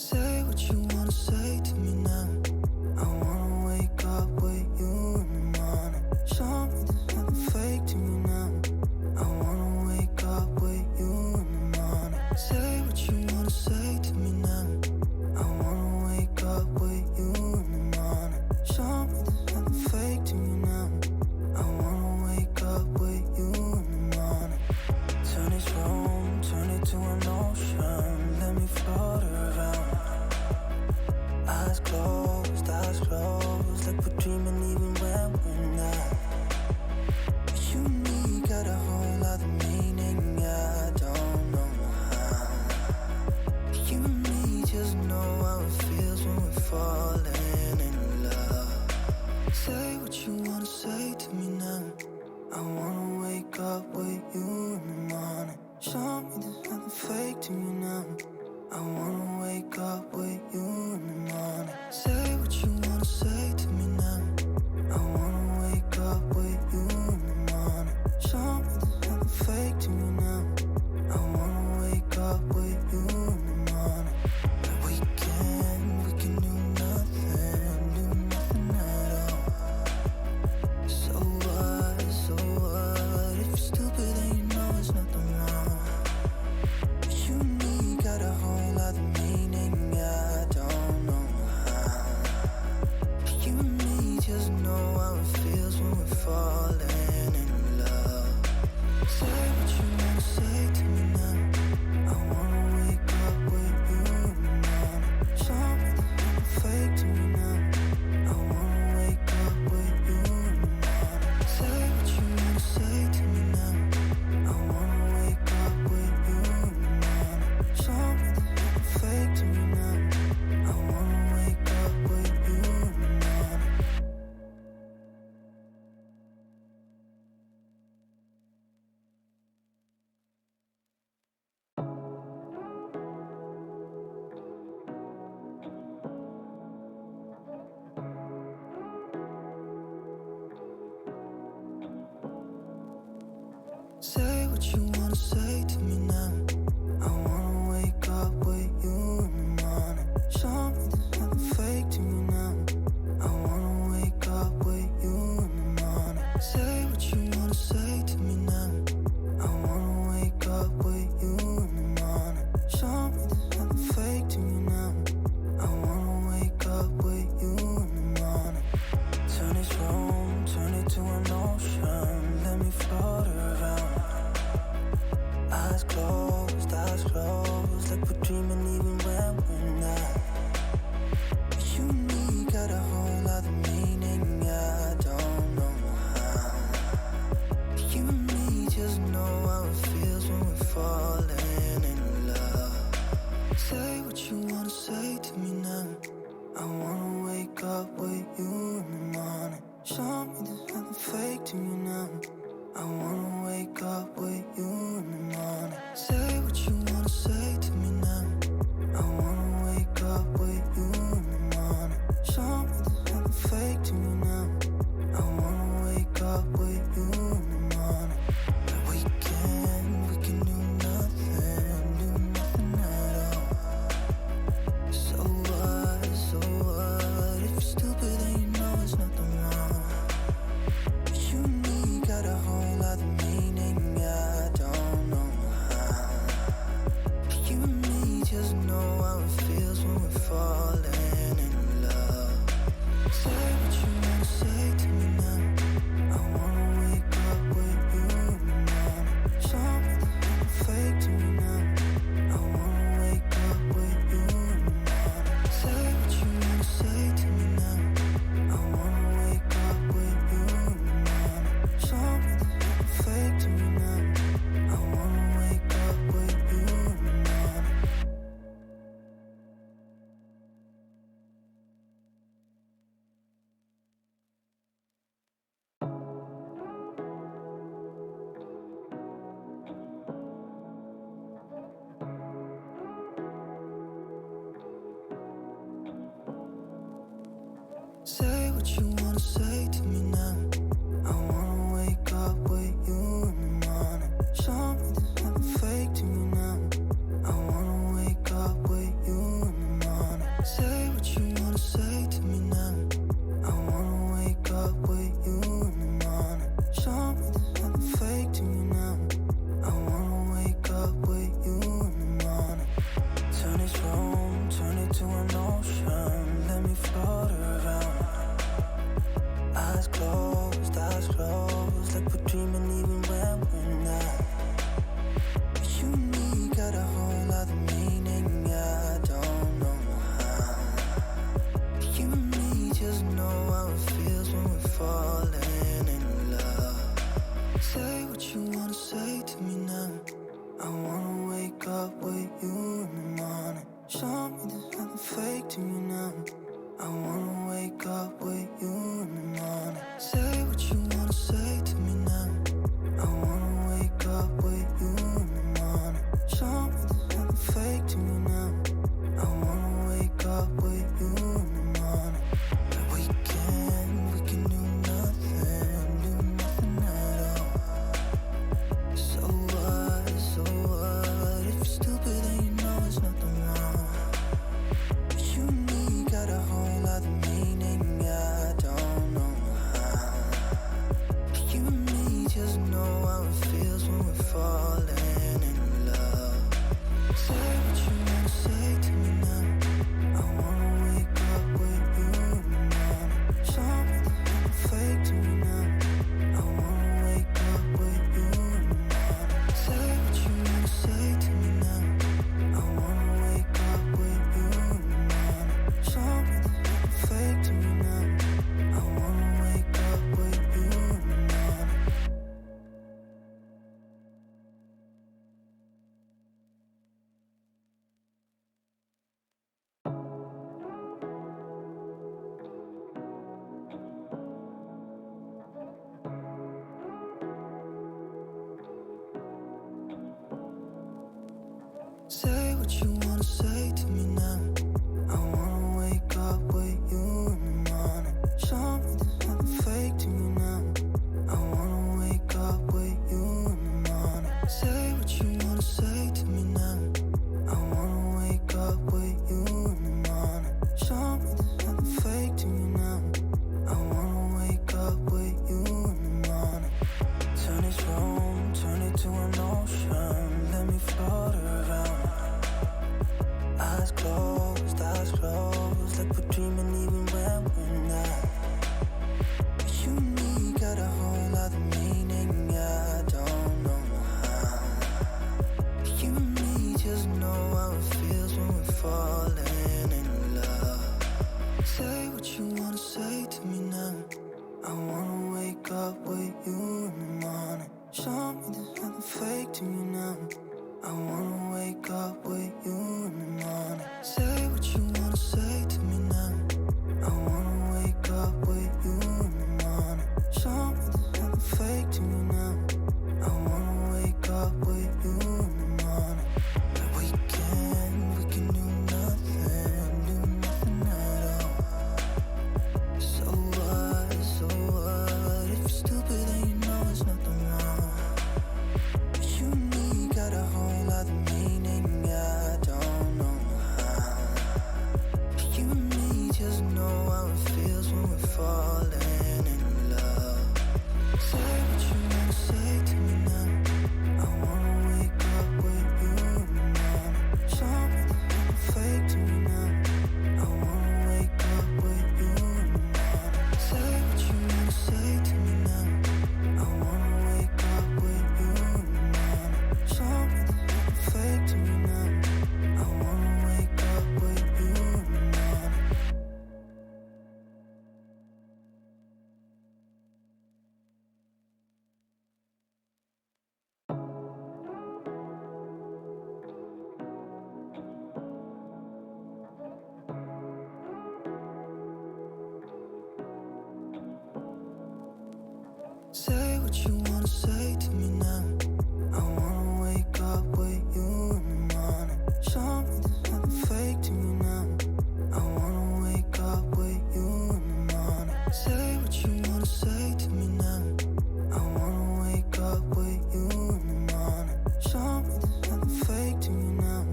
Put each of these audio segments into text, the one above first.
Say what you wanna say to me now. I wanna wake up with you in the morning. Show me there's nothing fake to me now. I wanna wake up with you in the morning. Say what you wanna say to me now. I wanna wake up with you in the morning. Show me there's nothing fake to me now. I wanna wake up with you in the morning. Turn this room, turn it to an ocean. Let me float around. Eyes closed, like we're dreaming even when we're not. You and me got a whole other meaning, I don't know how. You and me just know how it feels when we're falling in love. Say what you wanna say to me now. I wanna wake up with you in the morning. Show me there's nothing fake to me now. I wanna wake up with you in the morning. Say what you wanna say to me now. I wanna wake up with you in the morning. Show me there's nothing fake to me now. I wanna wake up with you in the morning. We can do nothing at all. So what, if you're stupid then you know it's nothing wrong. You and me got a whole other meaning, I don't know how. You and me just know how it feels when we're falling in love. Say what you wanna say to me now. I wanna wake up with you in the morning. Show me there's nothing fake to me now. I wanna wake up with you in the morning. Say what you wanna say to me now. I wanna wake up with you in the morning. Show me there's nothing fake to me now. I wanna wake up with you in the morning. Say what you wanna say to me now. I wanna wake up with you in the morning. Show me there's nothing fake to me now. I wanna wake up with you in the morning. Say what you wanna say to me now. I wanna wake up with you in the morning. Show me there's nothing fake to me now. I wanna wake up with you in the morning. Turn this room, turn it to an ocean. Let me float around. Eyes closed, like we're dreaming even when we're not. You and me got a whole other meaning, I don't know how. You and me just know how it feels when we're falling in love. Say what you wanna say to me now. I wanna wake up with you in the morning. Show me there's nothing fake to me now. I wanna wake up with you in the morning. Say what you wanna say to me now. I wanna wake up with you in the morning. Show me there's nothing fake to me now. I wanna wake up with you in the morning. We can do nothing at all. So what, if you're stupid then you know it's nothing wrong. You and me got a whole other meaning, I don't know how. You and me just know how it feels when we're falling in love. Say what you wanna say to me now. I wanna wake up with you in the morning. Show me there's nothing fake to me now. I wanna wake up with you in the morning. Say what you wanna say to me now. I wanna wake up with you in the morning. Show me there's nothing fake to me now. I wanna wake up with you in the morning. Say what you wanna say to me now. I wanna wake up with you in the morning. Show me there's nothing fake to me now. I wanna wake up with you in the morning. Say what you wanna say to me now. I wanna wake up with you in the morning. Show me there's nothing fake to me now. I wanna wake up with you in the morning. Say what you wanna say to me now. I wanna wake up with you in the morning. Show me there's nothing fake to me now. I wanna wake up with you in the morning. We can do nothing at all. So what? If you're stupid then you know there's nothing wrong. But you and me got a whole other meaning, I don't know how. But you and me just know how it feels when we're falling in love. Say what you wanna say to me now. I wanna wake up with you in the morning. Show me there's nothing fake to me now. I wanna wake up with you in the morning. Say what you wanna say to me now. I wanna wake up with you in the morning. Show me there's nothing fake to me now. I wanna wake up with you in the morning. Say what you wanna say to me now. I wanna wake up with you in the morning. Show me there's nothing fake to me now. I wanna wake up with you in the morning. Say what you wanna say to me now. I wanna wake up with you in the morning. Show me there's nothing fake to me now. I wanna wake up with you in the morning. Turn this room, turn it to an ocean. Let me float around. Eyes closed, like we're dreaming even when we're not. But you and me got a whole other meaning, I don't know how. But you and me just know how it feels when we're falling in love. Say what you wanna say to me now. I wanna wake up with you in the morning. Show me there's nothing fake to me now. I wanna wake up with you in the morning. Say what you wanna say to me now. I wanna wake up with you in the morning. Show me there's nothing fake to me now. I wanna wake up with you in the morning. We can do nothing at all. So what? If you're stupid then you know there's nothing wrong. But you and me got a whole other meaning, I don't know how. But you and me just know how it feels when we're falling in love. Say what you wanna say to me now. I wanna wake up with you in the morning. Show me there's nothing fake to me now. I wanna wake up with you in the morning. Say what you wanna say to me now. I wanna wake up with you in the morning. Show me there's nothing fake to me now. I wanna wake up with you in the morning. Say what you wanna say to me now. I wanna wake up with you in the morning. Show me there's nothing fake to me now. I wanna wake up with you in the morning. Say what you wanna say to me now. I wanna wake up with you in the morning. Show me there's nothing fake to me now.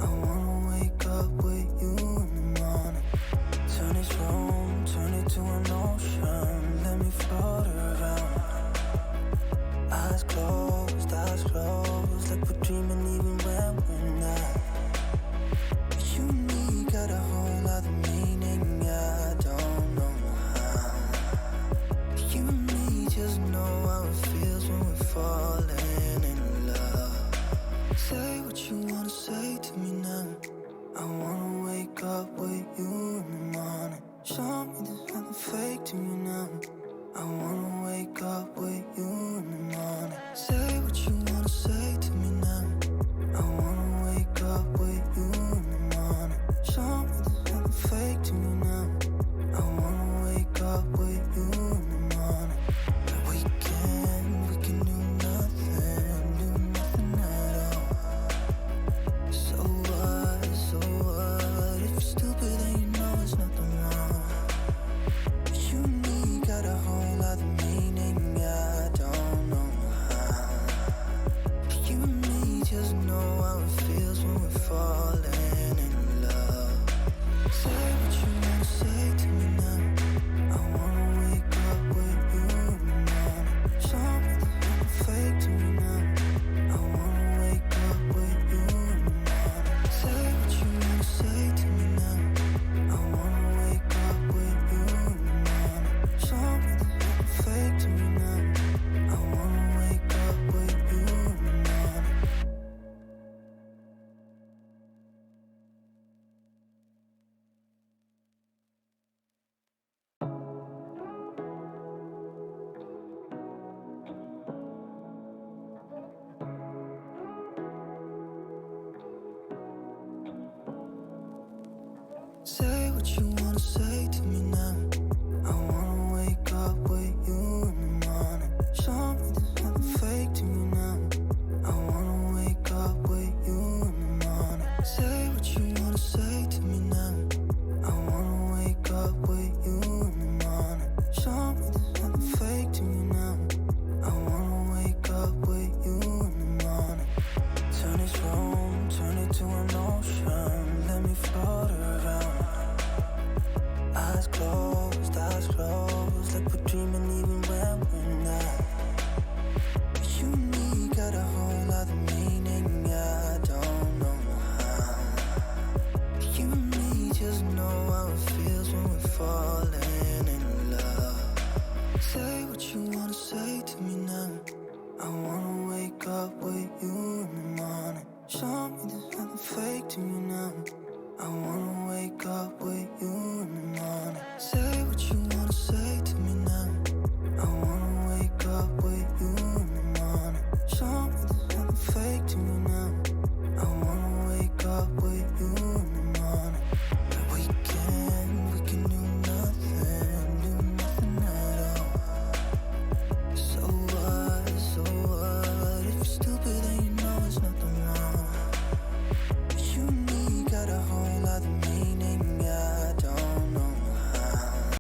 I wanna wake up with you in the morning. Turn this room, turn it to an ocean. Let me float around. what you wanna say to me now.